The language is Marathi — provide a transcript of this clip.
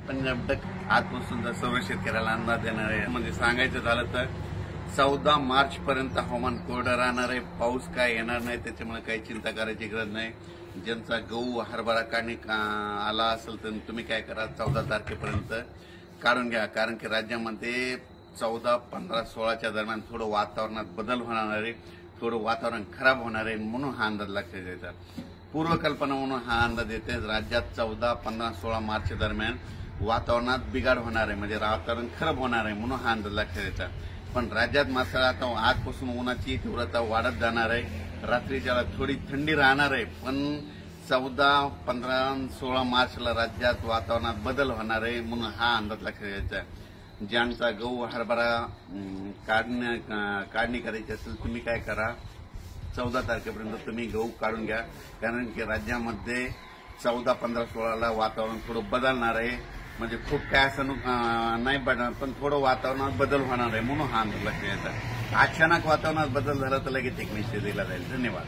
पंजाब तक आजपासून सर्व शेतकऱ्याला अंदाज देणार आहे। म्हणजे सांगायचं झालं तर 14 मार्च पर्यंत हवामान कोरडं राहणार आहे। पाऊस काय येणार नाही, त्याच्यामुळे काही चिंता करायची गरज नाही। ज्यांचा गहू हरभरा काढणी आला असेल तर तुम्ही काय करा, 14 तारखेपर्यंत काढून घ्या। कारण की राज्यामध्ये 14, 15, 16च्या दरम्यान थोडं वातावरणात बदल होणार आहे, थोडं वातावरण खराब होणार आहे, म्हणून हा अंदाज लक्षात घ्यायचा। पूर्वकल्पना म्हणून हा अंदाज येते राज्यात 14, 15, 16 मार्च दरम्यान वातावरणात बिघाड होणार आहे, म्हणजे वातावरण खराब होणार आहे, म्हणून हा अंदाज लक्षात घ्यायचा। पण राज्यात मात्र आता आजपासून उन्हाची तीव्रता वाढत जाणार आहे, रात्रीच्या थोडी थंडी राहणार आहे, पण 14, 15, 16 मार्चला राज्यात वातावरणात बदल होणार आहे, म्हणून हा अंदाज लक्षात घ्यायचा। ज्यांचा गहू हरभरा काढणी करायची असेल तुम्ही काय करा, 14 तारखेपर्यंत तुम्ही गहू काढून घ्या। कारण की राज्यामध्ये 14, 15, 16ला वातावरण थोडं बदलणार आहे, म्हणजे खूप काय असं नाही पडणार, पण थोडं वातावरणात बदल होणार आहे, म्हणून हा अंदाज लक्षात घ्यायचा। अचानक वातावरणात बदल झाला तर लगेच एक निश्चित दिला जाईल। धन्यवाद।